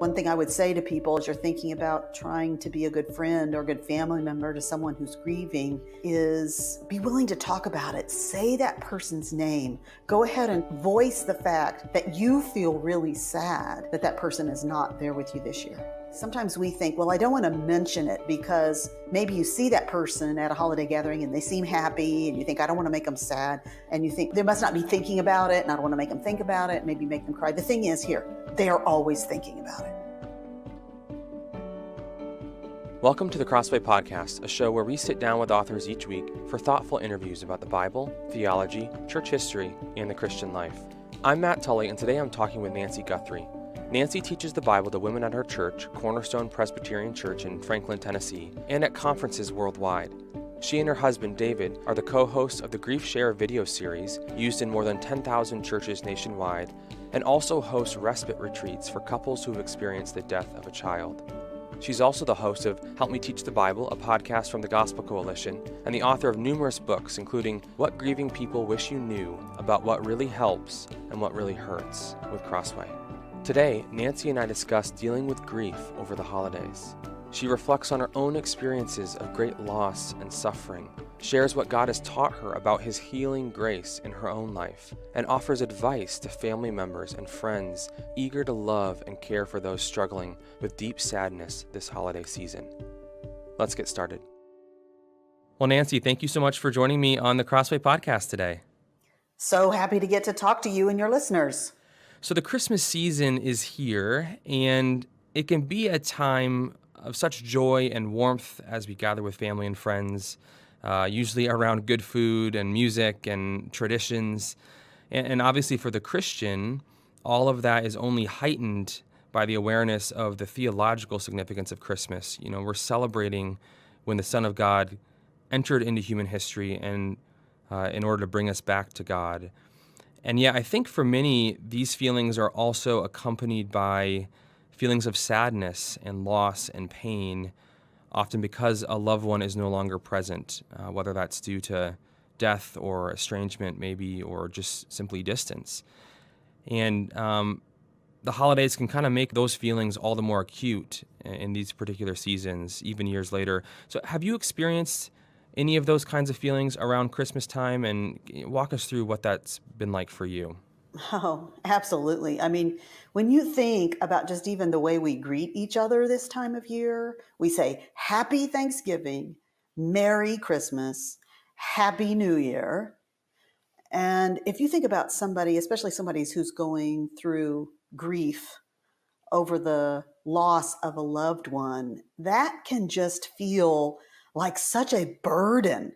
One thing I would say to people as you're thinking about trying to be a good friend or a good family member to someone who's grieving is be willing to talk about it. Say that person's name. Go ahead and voice the fact that you feel really sad that that person is not there with you this year. Sometimes we think, well, I don't want to mention it because maybe you see that person at a holiday gathering and they seem happy and you think, I don't want to make them sad. And you think they must not be thinking about it and I don't want to make them think about it, maybe make them cry. The thing is here, they are always thinking about it. Welcome to the Crossway Podcast, a show where we sit down with authors each week for thoughtful interviews about the Bible, theology, church history, and the Christian life. I'm Matt Tully, and today I'm talking with Nancy Guthrie. Nancy teaches the Bible to women at her church, Cornerstone Presbyterian Church in Franklin, Tennessee, and at conferences worldwide. She and her husband, David, are the co-hosts of the Grief Share video series used in more than 10,000 churches nationwide, and also host respite retreats for couples who have experienced the death of a child. She's also the host of Help Me Teach the Bible, a podcast from the Gospel Coalition, and the author of numerous books, including What Grieving People Wish You Knew About What Really Helps and What Really Hurts with Crossway. Today, Nancy and I discuss dealing with grief over the holidays. She reflects on her own experiences of great loss and suffering, shares what God has taught her about His healing grace in her own life, and offers advice to family members and friends eager to love and care for those struggling with deep sadness this holiday season. Let's get started. Well, Nancy, thank you so much for joining me on the Crossway Podcast today. So happy to get to talk to you and your listeners. So the Christmas season is here, and it can be a time of such joy and warmth as we gather with family and friends, usually around good food and music and traditions. And obviously for the Christian, all of that is only heightened by the awareness of the theological significance of Christmas. You know, we're celebrating when the Son of God entered into human history and in order to bring us back to God. And yet I think for many, these feelings are also accompanied by feelings of sadness and loss and pain, often because a loved one is no longer present, whether that's due to death or estrangement maybe, or just simply distance. And the holidays can kind of make those feelings all the more acute in these particular seasons, even years later. So have you experienced any of those kinds of feelings around Christmas time, and walk us through what that's been like for you? Oh, absolutely. I mean, when you think about just even the way we greet each other this time of year, we say, Happy Thanksgiving, Merry Christmas, Happy New Year. And if you think about somebody, especially somebody who's going through grief over the loss of a loved one, that can just feel like such a burden,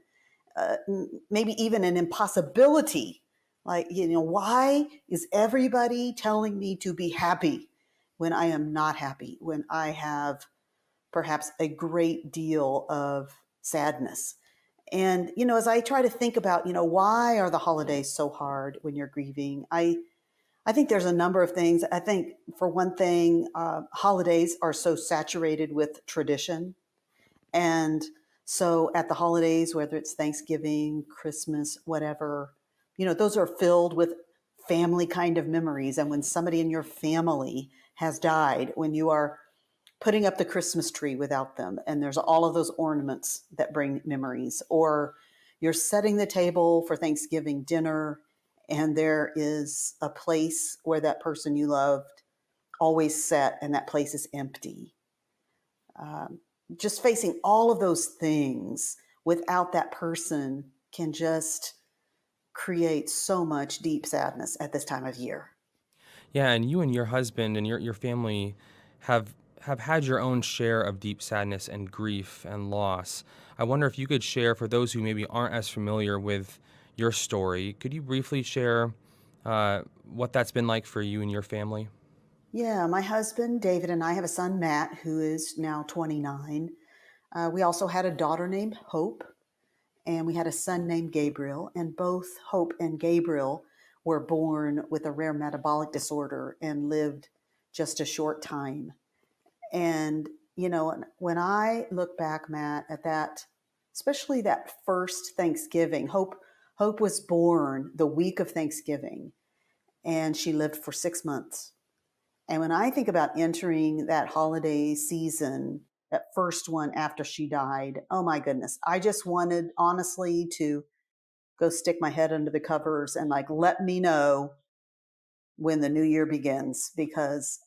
maybe even an impossibility. Like, why is everybody telling me to be happy when I am not happy, when I have perhaps a great deal of sadness? And, as I try to think about, why are the holidays so hard when you're grieving? I think there's a number of things. I think, for one thing, holidays are so saturated with tradition. And so at the holidays, whether it's Thanksgiving, Christmas, whatever, those are filled with family kind of memories. And when somebody in your family has died, when you are putting up the Christmas tree without them, and there's all of those ornaments that bring memories, or you're setting the table for Thanksgiving dinner, and there is a place where that person you loved always sat, and that place is empty. Just facing all of those things without that person can just create so much deep sadness at this time of year. Yeah, and you and your husband and your family have had your own share of deep sadness and grief and loss. I wonder if you could share, for those who maybe aren't as familiar with your story, could you briefly share what that's been like for you and your family? Yeah, my husband, David, and I have a son, Matt, who is now 29. We also had a daughter named Hope, and we had a son named Gabriel, and both Hope and Gabriel were born with a rare metabolic disorder and lived just a short time. And, when I look back, Matt, at that, especially that first Thanksgiving, Hope was born the week of Thanksgiving, and she lived for 6 months. And when I think about entering that holiday season, that first one after she died, oh my goodness, I just wanted honestly to go stick my head under the covers and like, let me know when the new year begins, because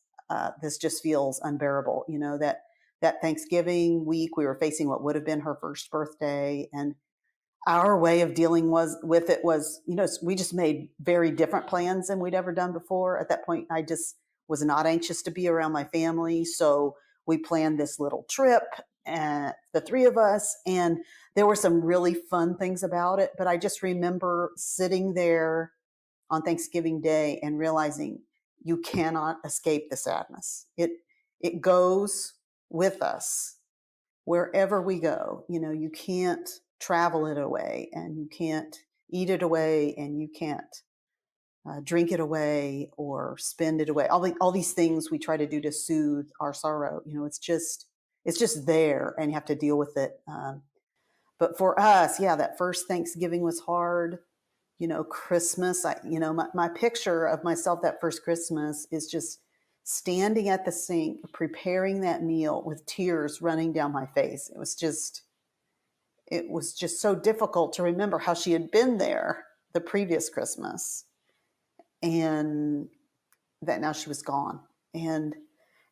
this just feels unbearable. That Thanksgiving week, we were facing what would have been her first birthday. And our way of dealing with it was, we just made very different plans than we'd ever done before. At that point, I just was not anxious to be around my family. So we planned this little trip, and the three of us, and there were some really fun things about it. But I just remember sitting there on Thanksgiving Day and realizing you cannot escape the sadness. It goes with us wherever we go. You can't travel it away, and you can't eat it away, and you can't drink it away or spend it away. All these things we try to do to soothe our sorrow. It's just there, and you have to deal with it. But for us, yeah, that first Thanksgiving was hard. Christmas, my picture of myself that first Christmas is just standing at the sink, preparing that meal with tears running down my face. It was just so difficult to remember how she had been there the previous Christmas, and that now she was gone. And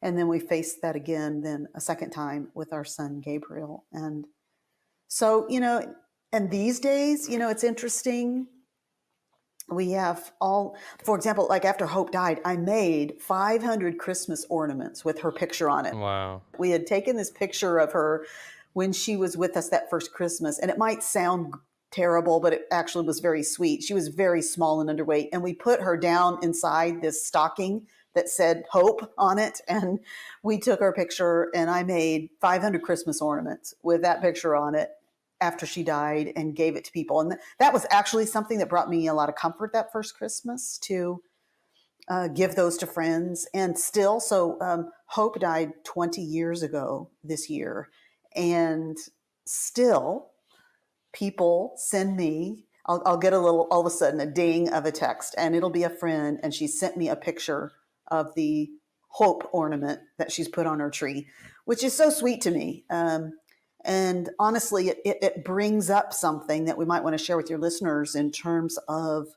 then we faced that again, then a second time with our son, Gabriel. And so, and these days, it's interesting. We have for example, like after Hope died, I made 500 Christmas ornaments with her picture on it. Wow. We had taken this picture of her when she was with us that first Christmas, and it might sound terrible, but it actually was very sweet. She was very small and underweight, and we put her down inside this stocking that said Hope on it, and we took her picture, and I made 500 Christmas ornaments with that picture on it after she died, and gave it to people. And that was actually something that brought me a lot of comfort that first Christmas, to give those to friends. And still, so Hope died 20 years ago this year, and still people send me, I'll get all of a sudden a ding of a text, and it'll be a friend, and she sent me a picture of the Hope ornament that she's put on her tree, which is so sweet to me. And honestly, it brings up something that we might want to share with your listeners in terms of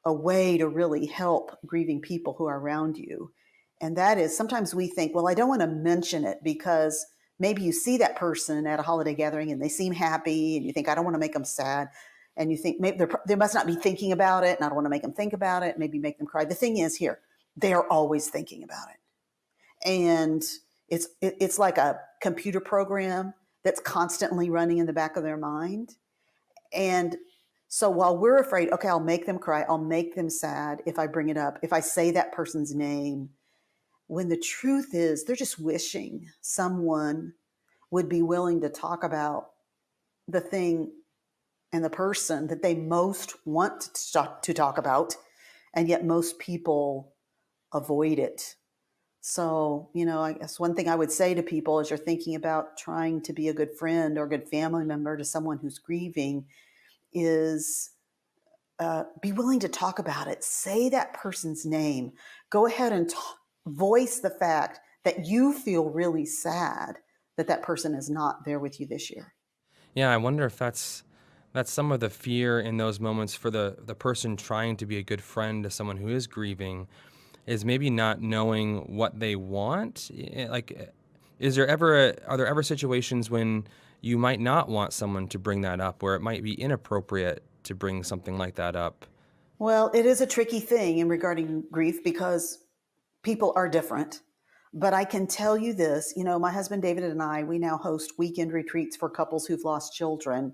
a way to really help grieving people who are around you. And that is, sometimes we think, well, I don't want to mention it because maybe you see that person at a holiday gathering and they seem happy, and you think, I don't want to make them sad. And you think maybe they must not be thinking about it, and I don't want to make them think about it, maybe make them cry. The thing is here, they are always thinking about it. And it's like a computer program that's constantly running in the back of their mind. And so while we're afraid, okay, I'll make them cry, I'll make them sad if I bring it up, if I say that person's name, when the truth is they're just wishing someone would be willing to talk about the thing and the person that they most want to talk about, and yet most people avoid it. So, I guess one thing I would say to people as you're thinking about trying to be a good friend or a good family member to someone who's grieving is be willing to talk about it. Say that person's name. Go ahead and voice the fact that you feel really sad that person is not there with you this year. Yeah, I wonder if that's some of the fear in those moments for the person trying to be a good friend to someone who is grieving, is maybe not knowing what they want. Like, are there ever situations when you might not want someone to bring that up, where it might be inappropriate to bring something like that up? Well, it is a tricky thing in regarding grief because people are different. But I can tell you this, my husband David and I, we now host weekend retreats for couples who've lost children.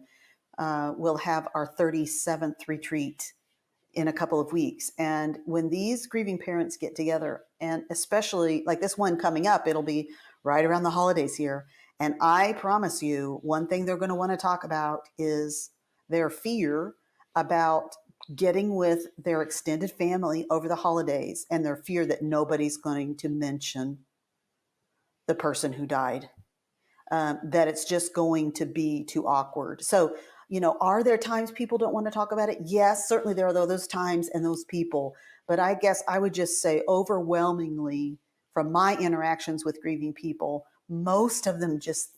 We'll have our 37th retreat in a couple of weeks. And when these grieving parents get together, and especially like this one coming up, it'll be right around the holidays here. And I promise you, one thing they're going to want to talk about is their fear about getting with their extended family over the holidays, and their fear that nobody's going to mention the person who died, that it's just going to be too awkward. So, Are there times people don't want to talk about it? Yes, certainly there are those times and those people. But I guess I would just say overwhelmingly from my interactions with grieving people, most of them just,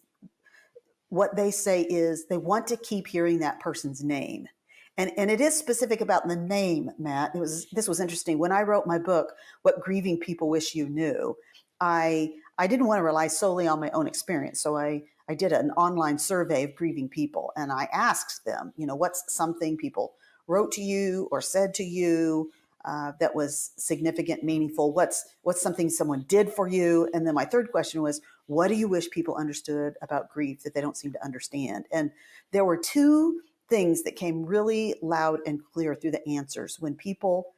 what they say is they want to keep hearing that person's name. And it is specific about the name, Matt. This was interesting. When I wrote my book, What Grieving People Wish You Knew, I didn't want to rely solely on my own experience. So I did an online survey of grieving people, and I asked them, what's something people wrote to you or said to you that was significant, meaningful? What's something someone did for you? And then my third question was, what do you wish people understood about grief that they don't seem to understand? And there were two things that came really loud and clear through the answers when people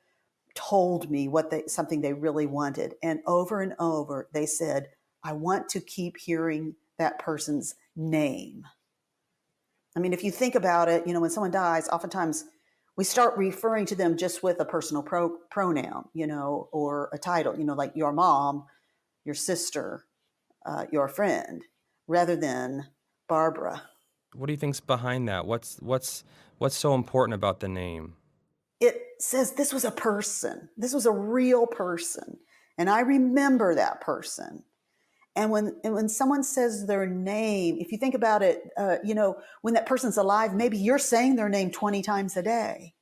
told me something they really wanted. And over they said, I want to keep hearing that person's name. I mean, if you think about it, when someone dies, oftentimes we start referring to them just with a personal pronoun, or a title, like your mom, your sister, your friend, rather than Barbara. What do you think's behind that? What's so important about the name? It says this was a person. This was a real person. And I remember that person. And when someone says their name, if you think about it, when that person's alive, maybe you're saying their name 20 times a day.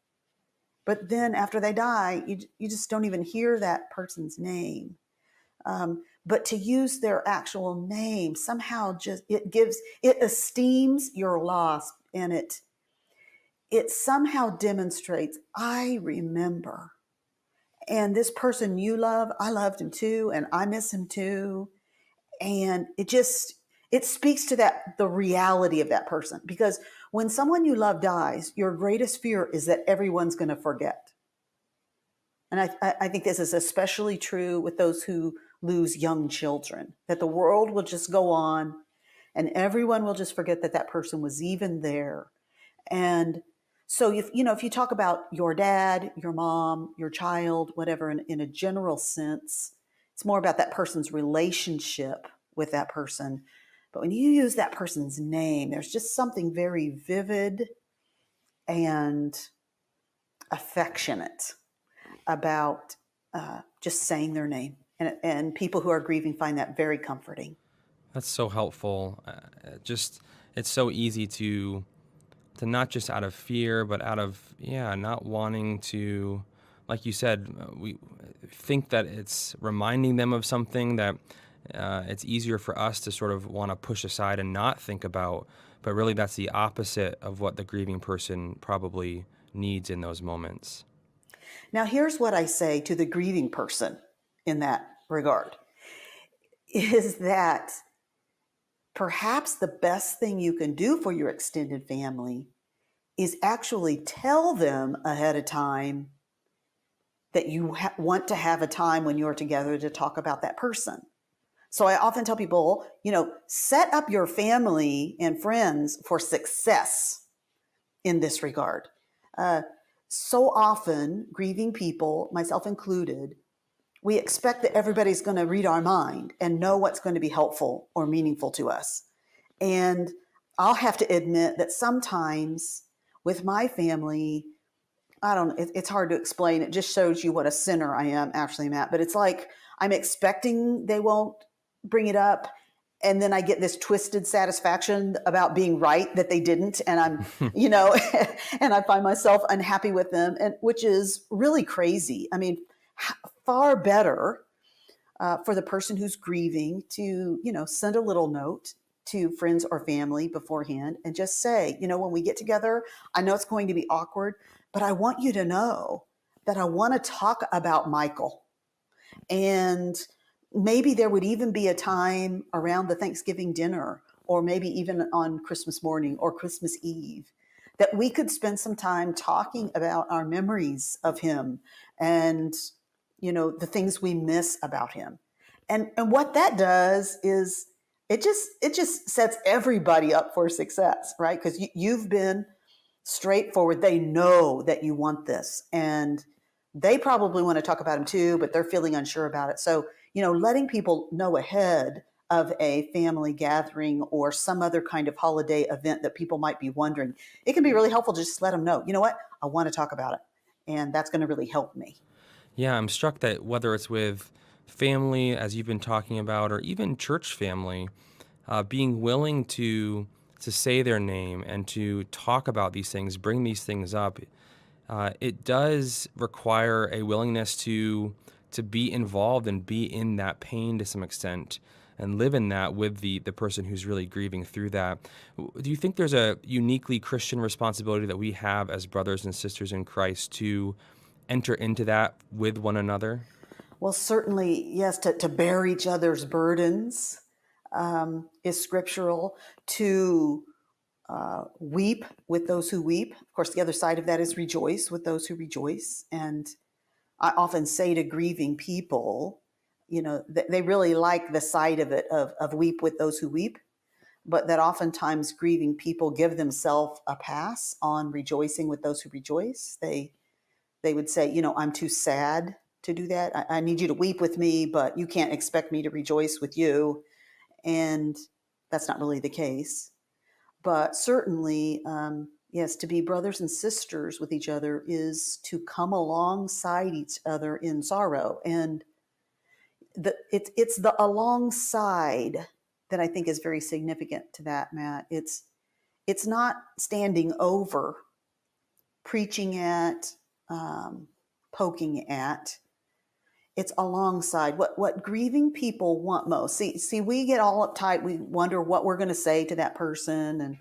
But then after they die, you just don't even hear that person's name. But to use their actual name, somehow it esteems your loss, and it somehow demonstrates, I remember. And this person you love, I loved him too, and I miss him too. And it speaks to the reality of that person. Because when someone you love dies, your greatest fear is that everyone's going to forget. And I think this is especially true with those who lose young children, that the world will just go on and everyone will just forget that person was even there. And so if you talk about your dad, your mom, your child, whatever, in a general sense, it's more about that person's relationship with that person. But when you use that person's name, there's just something very vivid and affectionate about just saying their name. And people who are grieving find that very comforting. That's so helpful. It's so easy to not just out of fear, but out of, not wanting to, like you said, we think that it's reminding them of something that it's easier for us to sort of want to push aside and not think about, but really that's the opposite of what the grieving person probably needs in those moments. Now, here's what I say to the grieving person in that regard, is that perhaps the best thing you can do for your extended family is actually tell them ahead of time that you want to have a time when you're together to talk about that person. So I often tell people, set up your family and friends for success in this regard. So often, grieving people, myself included, we expect that everybody's going to read our mind and know what's going to be helpful or meaningful to us. And I'll have to admit that sometimes with my family, it's hard to explain. It just shows you what a sinner I am, actually, Matt. But it's like I'm expecting they won't bring it up. And then I get this twisted satisfaction about being right that they didn't. And I'm, and I find myself unhappy with them, and which is really crazy. I mean, far better for the person who's grieving to, send a little note to friends or family beforehand and just say, when we get together, I know it's going to be awkward, but I want you to know that I want to talk about Michael. And maybe there would even be a time around the Thanksgiving dinner, or maybe even on Christmas morning or Christmas Eve, that we could spend some time talking about our memories of him and, the things we miss about him. And what that does is it just sets everybody up for success, right? Because you've been straightforward. They know that you want this, and they probably want to talk about him too, but they're feeling unsure about it. So, letting people know ahead of a family gathering or some other kind of holiday event that people might be wondering, it can be really helpful to just let them know, you know what, I want to talk about it. And that's going to really help me. Yeah, I'm struck that whether it's with family, as you've been talking about, or even church family, being willing to say their name and to talk about these things, bring these things up, it does require a willingness to be involved and be in that pain to some extent and live in that with the person who's really grieving through that. Do you think there's a uniquely Christian responsibility that we have as brothers and sisters in Christ to enter into that with one another? Well, certainly, yes, to bear each other's burdens is scriptural. To weep with those who weep. Of course, the other side of that is rejoice with those who rejoice. And I often say to grieving people, they really like the side of it of weep with those who weep, but that oftentimes grieving people give themselves a pass on rejoicing with those who rejoice. They would say, I'm too sad to do that. I need you to weep with me, but you can't expect me to rejoice with you. And that's not really the case. But certainly, yes, to be brothers and sisters with each other is to come alongside each other in sorrow. And it's the alongside that I think is very significant to that, Matt. It's not standing over, preaching at, poking at. It's alongside what grieving people want most. See, we get all uptight. We wonder what we're going to say to that person. And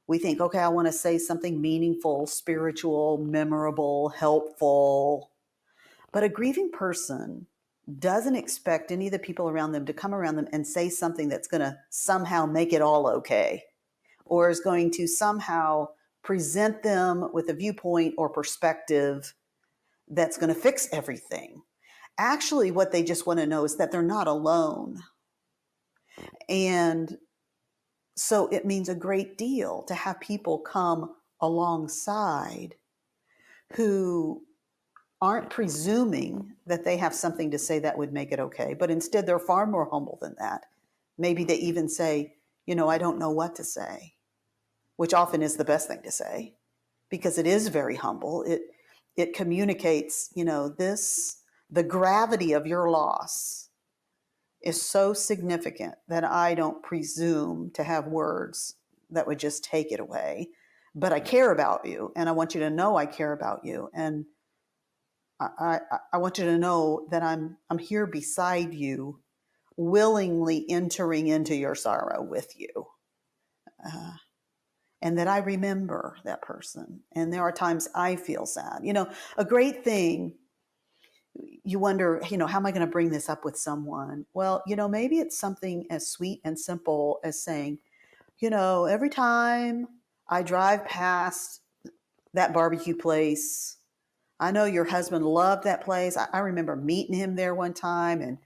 we think, okay, I want to say something meaningful, spiritual, memorable, helpful. But a grieving person doesn't expect any of the people around them to come around them and say something that's going to somehow make it all okay, or is going to somehow present them with a viewpoint or perspective that's going to fix everything. Actually, what they just want to know is that they're not alone. And so it means a great deal to have people come alongside who aren't presuming that they have something to say that would make it okay, but instead they're far more humble than that. Maybe they even say, I don't know what to say, which often is the best thing to say because it is very humble. It communicates, the gravity of your loss is so significant that I don't presume to have words that would just take it away. But I care about you, and I want you to know I care about you, and I want you to know that I'm here beside you, willingly entering into your sorrow with you, and that I remember that person. And there are times I feel sad. A great thing. You wonder, how am I going to bring this up with someone? Well, maybe it's something as sweet and simple as saying, every time I drive past that barbecue place, I know your husband loved that place. I remember meeting him there one time, and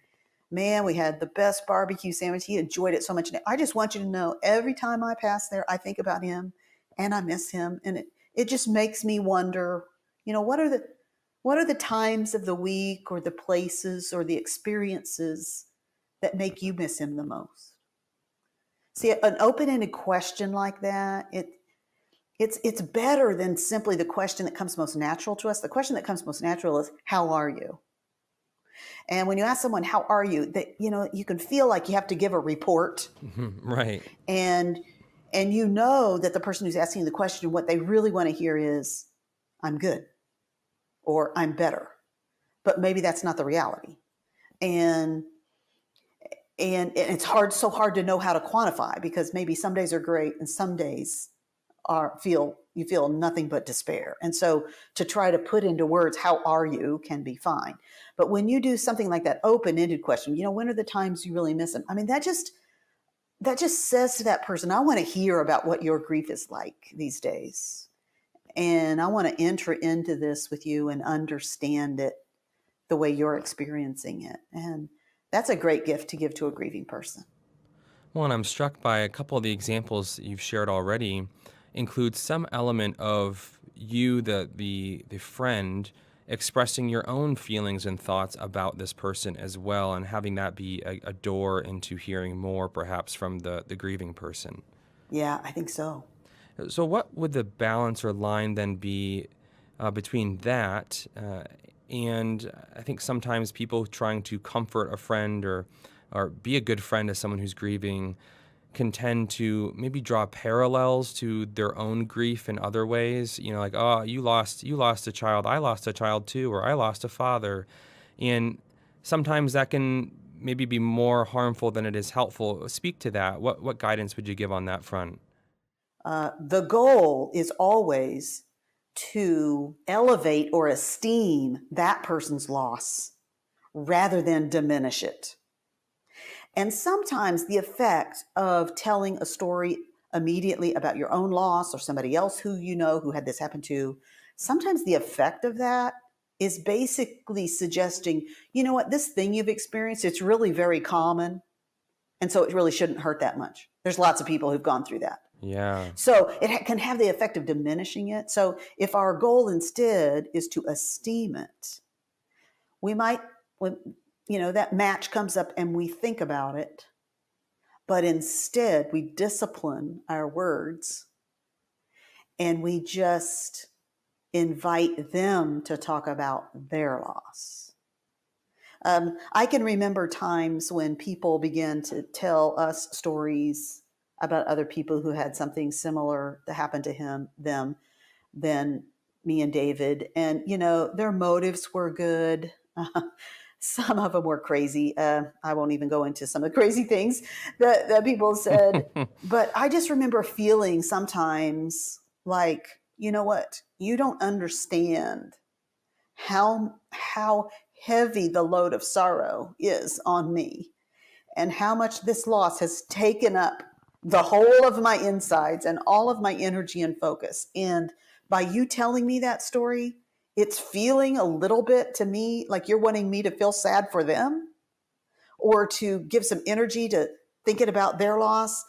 man, we had the best barbecue sandwich. He enjoyed it so much. I just want you to know every time I pass there, I think about him and I miss him. And it just makes me wonder, what are the times of the week or the places or the experiences that make you miss him the most? See, an open-ended question like that, it's better than simply the question that comes most natural to us. The question that comes most natural is, how are you? And when you ask someone, how are you, that you can feel like you have to give a report. Right. And that the person who's asking the question, what they really want to hear is, I'm good. Or I'm better, but maybe that's not the reality. And it's so hard to know how to quantify, because maybe some days are great and some days you feel nothing but despair. And so to try to put into words, how are you, can be fine. But when you do something like that open-ended question, when are the times you really miss them? I mean, that just says to that person, I want to hear about what your grief is like these days. And I want to enter into this with you and understand it the way you're experiencing it. And that's a great gift to give to a grieving person. Well, and I'm struck by a couple of the examples you've shared already include some element of you, the friend, expressing your own feelings and thoughts about this person as well, and having that be a door into hearing more perhaps from the grieving person. Yeah, I think so. So what would the balance or line then be between that and I think sometimes people trying to comfort a friend or be a good friend to someone who's grieving can tend to maybe draw parallels to their own grief in other ways. Like, oh, you lost a child, I lost a child too, or I lost a father. And sometimes that can maybe be more harmful than it is helpful. Speak to that. What guidance would you give on that front? The goal is always to elevate or esteem that person's loss rather than diminish it. And sometimes the effect of telling a story immediately about your own loss or somebody else who you know who had this happen to, sometimes the effect of that is basically suggesting, you know what, this thing you've experienced, it's really very common. And so it really shouldn't hurt that much. There's lots of people who've gone through that. Yeah. So it can have the effect of diminishing it. So if our goal instead is to esteem it, we might, when that match comes up and we think about it, but instead we discipline our words and we just invite them to talk about their loss. I can remember times when people began to tell us stories about other people who had something similar that happened to them than me and David. And, their motives were good. Some of them were crazy. I won't even go into some of the crazy things that people said. But I just remember feeling sometimes like, you know what? You don't understand how heavy the load of sorrow is on me and how much this loss has taken up the whole of my insides and all of my energy and focus. And by you telling me that story, it's feeling a little bit to me like you're wanting me to feel sad for them or to give some energy to thinking about their loss.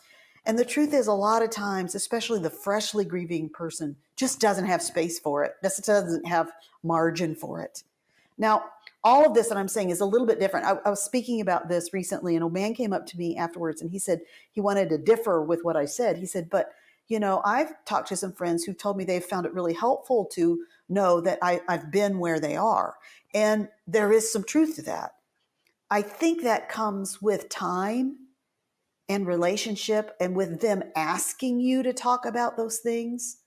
And the truth is, a lot of times, especially the freshly grieving person, just doesn't have space for it. Just doesn't have margin for it. Now, all of this that I'm saying is a little bit different. I was speaking about this recently, and a man came up to me afterwards, and he said he wanted to differ with what I said. He said, but, I've talked to some friends who told me they've found it really helpful to know that I've been where they are. And there is some truth to that. I think that comes with time and relationship and with them asking you to talk about those things.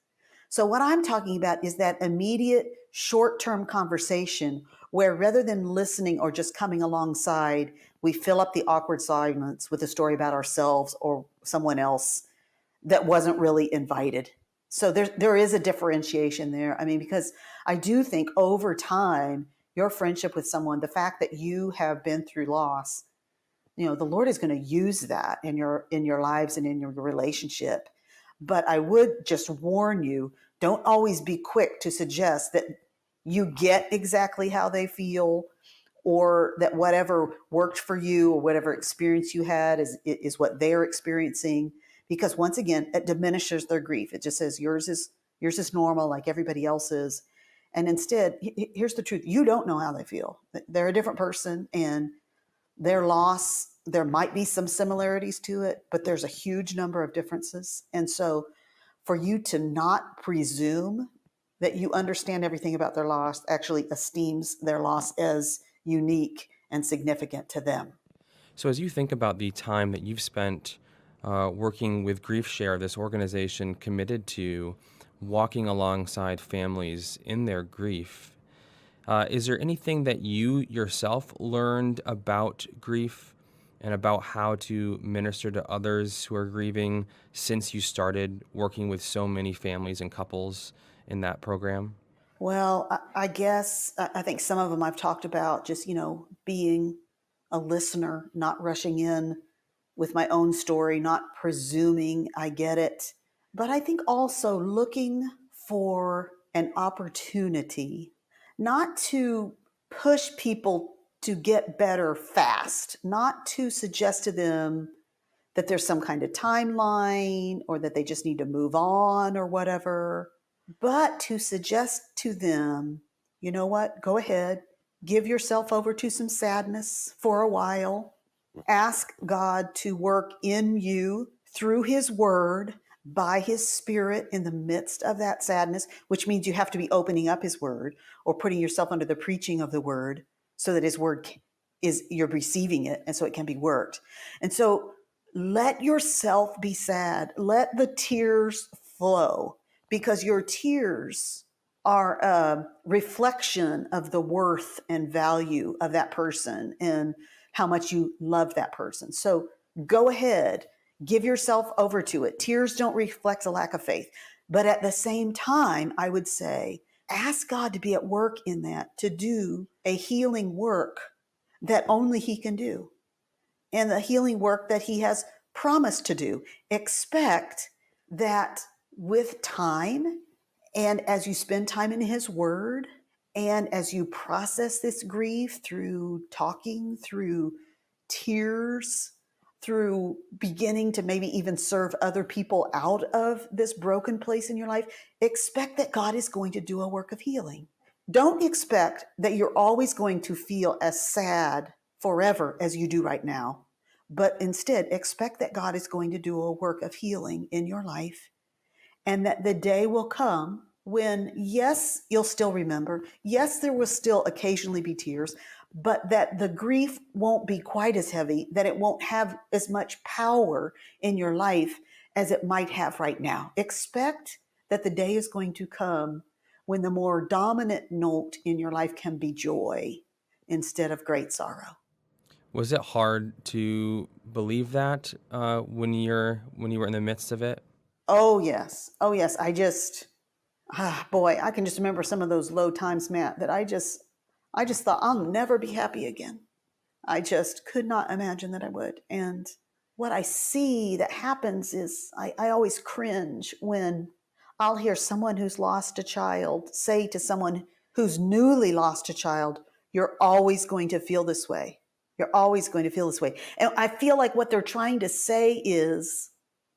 So what I'm talking about is that immediate short-term conversation where rather than listening or just coming alongside, we fill up the awkward silence with a story about ourselves or someone else that wasn't really invited. So there is a differentiation there. I mean, because I do think over time, your friendship with someone, the fact that you have been through loss, the Lord is going to use that in your lives and in your relationship. But I would just warn you, don't always be quick to suggest that you get exactly how they feel or that whatever worked for you or whatever experience you had is what they're experiencing. Because once again, it diminishes their grief. It just says yours is normal like everybody else's. And instead, here's the truth. You don't know how they feel. They're a different person, and their loss, there might be some similarities to it, but there's a huge number of differences. And so for you to not presume that you understand everything about their loss actually esteems their loss as unique and significant to them. So as you think about the time that you've spent working with Grief Share, this organization committed to walking alongside families in their grief, is there anything that you yourself learned about grief and about how to minister to others who are grieving since you started working with so many families and couples in that program? Well, I guess I think some of them I've talked about just, being a listener, not rushing in with my own story, not presuming I get it. But I think also looking for an opportunity not to push people to get better fast, not to suggest to them that there's some kind of timeline or that they just need to move on or whatever, but to suggest to them, you know what? Go ahead. Give yourself over to some sadness for a while. Ask God to work in you through His Word, by His Spirit in the midst of that sadness, which means you have to be opening up His Word or putting yourself under the preaching of the Word so that His Word you're receiving it and so it can be worked. And so let yourself be sad. Let the tears flow, because your tears are a reflection of the worth and value of that person and how much you love that person. So go ahead, give yourself over to it. Tears don't reflect a lack of faith. But at the same time, I would say, ask God to be at work in that, to do a healing work that only He can do, and the healing work that He has promised to do. Expect that with time, and as you spend time in His Word, and as you process this grief through talking, through tears, through beginning to maybe even serve other people out of this broken place in your life, expect that God is going to do a work of healing. Don't expect that you're always going to feel as sad forever as you do right now, but instead expect that God is going to do a work of healing in your life, and that the day will come when, yes, you'll still remember. Yes, there will still occasionally be tears, but that the grief won't be quite as heavy, that it won't have as much power in your life as it might have right now. Expect that the day is going to come when the more dominant note in your life can be joy instead of great sorrow. Was it hard to believe that when you were in the midst of it? Oh, yes. Oh, yes. Boy, I can just remember some of those low times, Matt, that I just thought I'll never be happy again. I just could not imagine that I would. And what I see that happens is I always cringe when I'll hear someone who's lost a child say to someone who's newly lost a child, "You're always going to feel this way. You're always going to feel this way." And I feel like what they're trying to say is,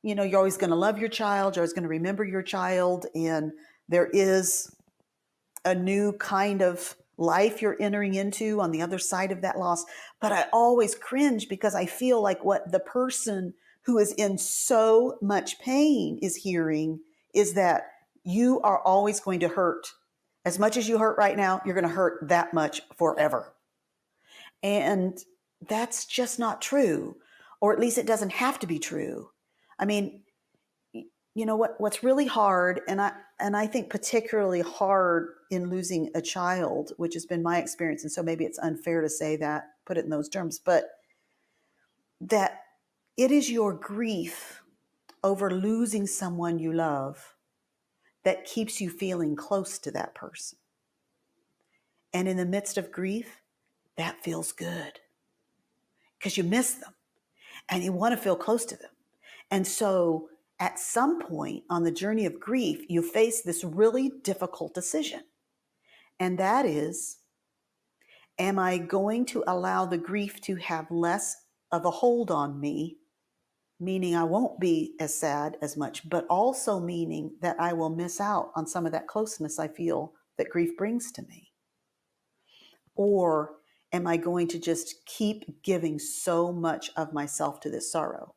you're always going to love your child, you're always going to remember your child, and there is a new kind of life you're entering into on the other side of that loss. But I always cringe because I feel like what the person who is in so much pain is hearing is that you are always going to hurt. As much as you hurt right now, you're going to hurt that much forever. And that's just not true, or at least it doesn't have to be true. I mean, what's really hard, and I think particularly hard in losing a child, which has been my experience, and so maybe it's unfair to say that, put it in those terms, but that it is your grief over losing someone you love that keeps you feeling close to that person. And in the midst of grief, that feels good because you miss them and you want to feel close to them. And so at some point on the journey of grief, you face this really difficult decision. And that is, am I going to allow the grief to have less of a hold on me, meaning I won't be as sad as much, but also meaning that I will miss out on some of that closeness I feel that grief brings to me? Or am I going to just keep giving so much of myself to this sorrow?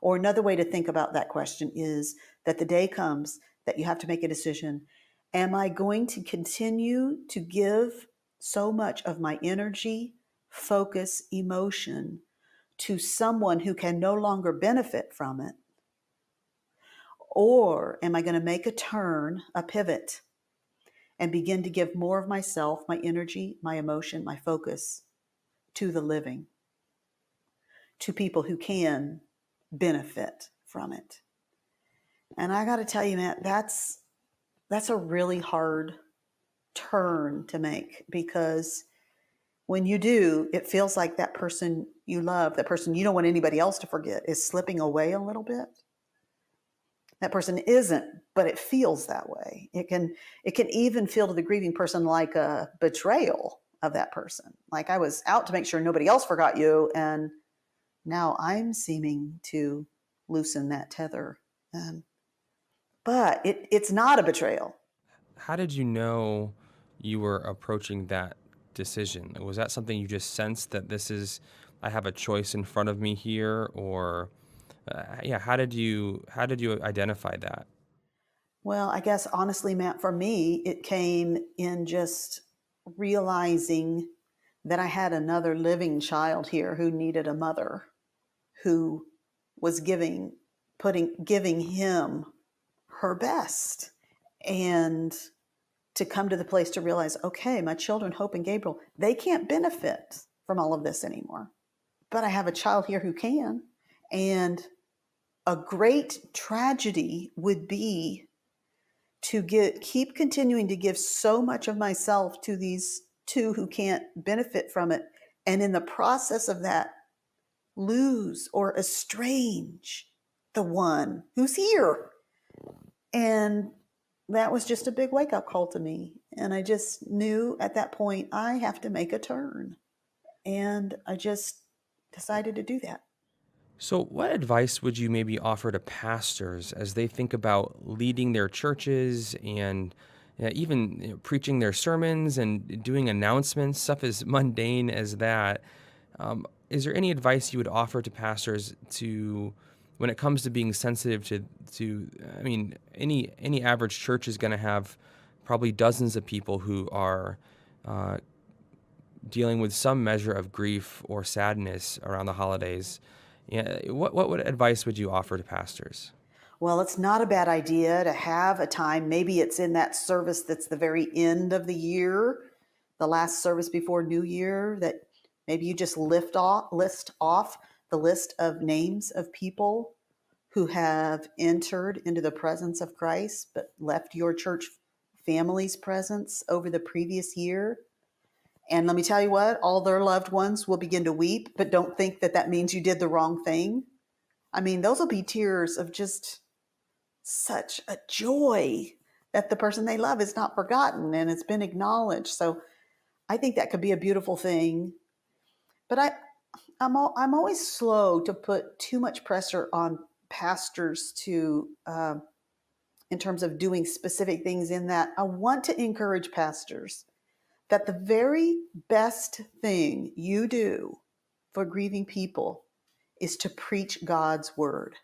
Or another way to think about that question is that the day comes that you have to make a decision. Am I going to continue to give so much of my energy, focus, emotion to someone who can no longer benefit from it? Or am I going to make a turn, a pivot, and begin to give more of myself, my energy, my emotion, my focus to the living, to people who can benefit from it? And I got to tell you, Matt, that's a really hard turn to make, because when you do, it feels like that person you love, that person you don't want anybody else to forget, is slipping away a little bit. That person isn't, but it feels that way. It can even feel to the grieving person like a betrayal of that person. Like, I was out to make sure nobody else forgot you, and now I'm seeming to loosen that tether. But it's not a betrayal. How did you know you were approaching that decision? Was that something you just sensed that I have a choice in front of me here, or how did you identify that? Well, I guess honestly, Matt, for me, it came in just realizing that I had another living child here who needed a mother, who was giving him her best. And to come to the place to realize, okay, my children, Hope and Gabriel, they can't benefit from all of this anymore. But I have a child here who can. And a great tragedy would be to keep continuing to give so much of myself to these two who can't benefit from it. And in the process of that, lose or estrange the one who's here. And that was just a big wake up call to me. And I just knew at that point, I have to make a turn. And I just decided to do that. So, what advice would you maybe offer to pastors as they think about leading their churches and even preaching their sermons and doing announcements, stuff as mundane as that? Is there any advice you would offer to pastors when it comes to being sensitive to? I mean, any average church is going to have probably dozens of people who are dealing with some measure of grief or sadness around the holidays. Yeah, what advice would you offer to pastors? Well, it's not a bad idea to have a time. Maybe it's in that service that's the very end of the year, the last service before New Year, that maybe you just list off the list of names of people who have entered into the presence of Christ, but left your church family's presence over the previous year. And let me tell you what, all their loved ones will begin to weep, but don't think that that means you did the wrong thing. I mean, those will be tears of just such a joy that the person they love is not forgotten and it's been acknowledged. So I think that could be a beautiful thing. But I'm always slow to put too much pressure on pastors in terms of doing specific things in that. I want to encourage pastors that the very best thing you do for grieving people is to preach God's word.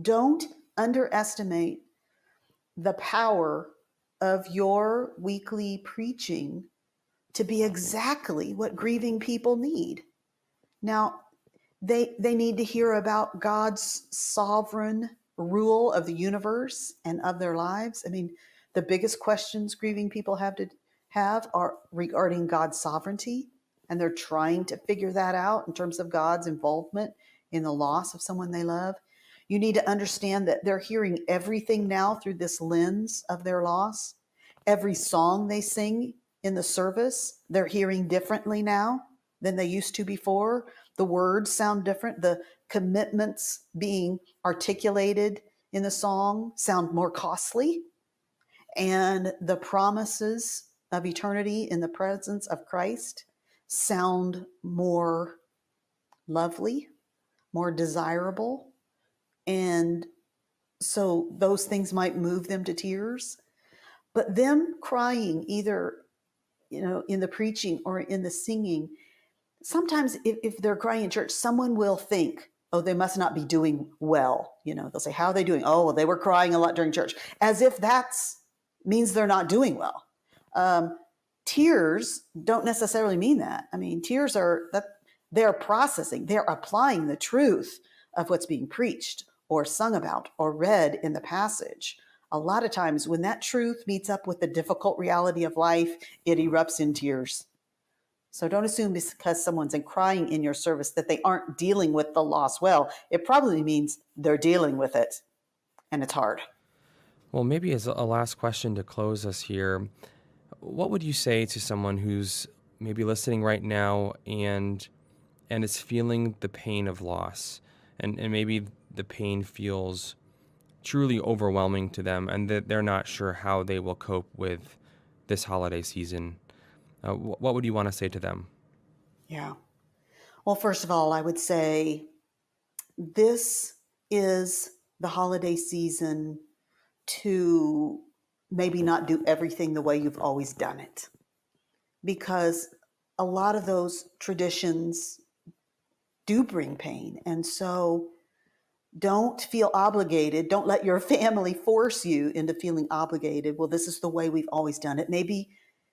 Don't underestimate the power of your weekly preaching to be exactly what grieving people need. Now, they need to hear about God's sovereign rule of the universe and of their lives. I mean, the biggest questions grieving people have are regarding God's sovereignty, and they're trying to figure that out in terms of God's involvement in the loss of someone they love. You need to understand that they're hearing everything now through this lens of their loss. Every song they sing in the service, they're hearing differently now than they used to before. The words sound different. The commitments being articulated in the song sound more costly. And the promises of eternity in the presence of Christ sound more lovely, more desirable. And so those things might move them to tears. But them crying either, in the preaching or in the singing, sometimes if they're crying in church, someone will think, oh, they must not be doing well. They'll say, how are they doing? Oh, well, they were crying a lot during church, as if that's means they're not doing well. Tears don't necessarily mean that. I mean, tears they're processing, they're applying the truth of what's being preached or sung about or read in the passage. A lot of times when that truth meets up with the difficult reality of life, it erupts in tears. So don't assume because someone's crying in your service that they aren't dealing with the loss well. It probably means they're dealing with it, and it's hard. Well, maybe as a last question to close us here, what would you say to someone who's maybe listening right now and is feeling the pain of loss, and maybe the pain feels truly overwhelming to them, and that they're not sure how they will cope with this holiday season? What would you want to say to them? Yeah. Well, first of all, I would say this is the holiday season to maybe not do everything the way you've always done it, because a lot of those traditions do bring pain. And so don't feel obligated. Don't let your family force you into feeling obligated. Well, this is the way we've always done it. Maybe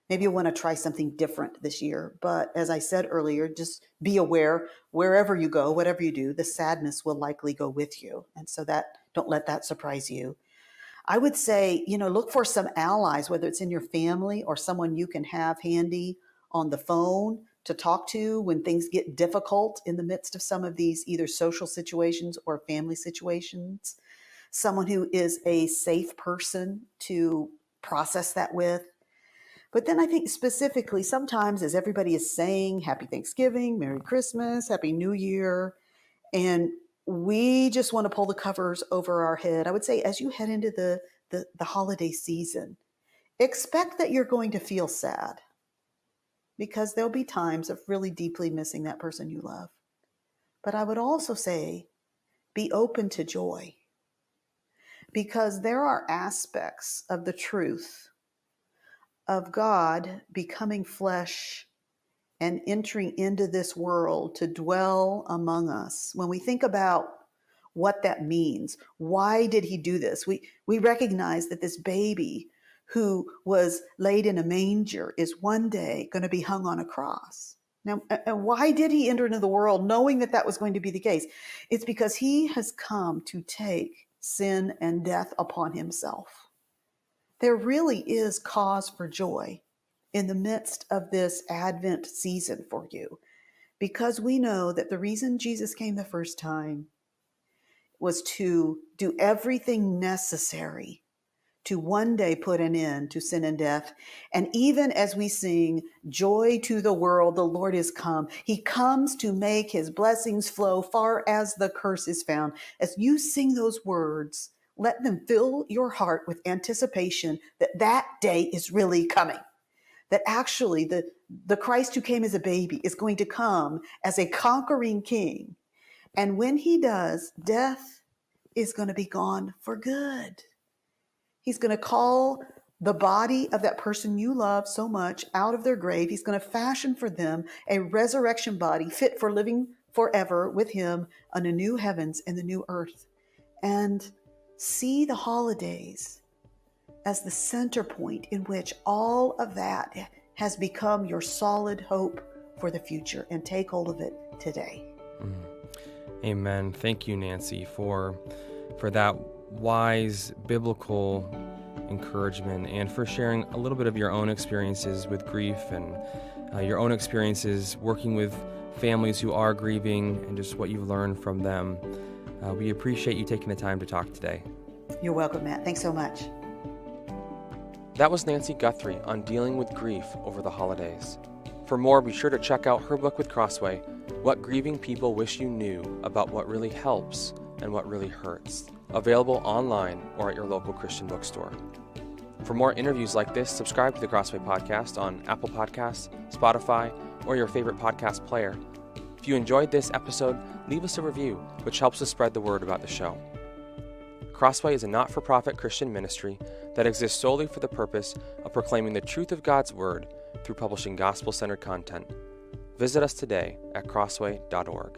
you want to try something different this year. But as I said earlier, just be aware wherever you go, whatever you do, the sadness will likely go with you. And so don't let that surprise you. I would say, look for some allies, whether it's in your family or someone you can have handy on the phone to talk to when things get difficult in the midst of some of these either social situations or family situations. Someone who is a safe person to process that with. But then I think specifically, sometimes as everybody is saying, Happy Thanksgiving, Merry Christmas, Happy New Year, and we just want to pull the covers over our head. I would say as you head into the holiday season, expect that you're going to feel sad, because there'll be times of really deeply missing that person you love. But I would also say, be open to joy, because there are aspects of the truth of God becoming flesh and entering into this world to dwell among us. When we think about what that means, why did he do this? We recognize that this baby who was laid in a manger is one day going to be hung on a cross. Now, and why did he enter into the world knowing that was going to be the case? It's because he has come to take sin and death upon himself. There really is cause for joy in the midst of this Advent season for you, because we know that the reason Jesus came the first time was to do everything necessary to one day put an end to sin and death. And even as we sing, Joy to the world, the Lord is come, he comes to make his blessings flow far as the curse is found. As you sing those words, let them fill your heart with anticipation that day is really coming. That actually the Christ who came as a baby is going to come as a conquering king. And when he does, death is going to be gone for good. He's going to call the body of that person you love so much out of their grave. He's going to fashion for them a resurrection body fit for living forever with him on the new heavens and the new earth. And see the holidays as the center point in which all of that has become your solid hope for the future, and take hold of it today. Amen. Thank you, Nancy, for that wise biblical encouragement, and for sharing a little bit of your own experiences with grief and your own experiences working with families who are grieving, and just what you've learned from them. We appreciate you taking the time to talk today. You're welcome, Matt. Thanks so much. That was Nancy Guthrie on dealing with grief over the holidays. For more, be sure to check out her book with Crossway, What Grieving People Wish You Knew About What Really Helps and What Really Hurts, available online or at your local Christian bookstore. For more interviews like this, subscribe to the Crossway Podcast on Apple Podcasts, Spotify, or your favorite podcast player. If you enjoyed this episode, leave us a review, which helps us spread the word about the show. Crossway is a not-for-profit Christian ministry that exists solely for the purpose of proclaiming the truth of God's Word through publishing gospel-centered content. Visit us today at crossway.org.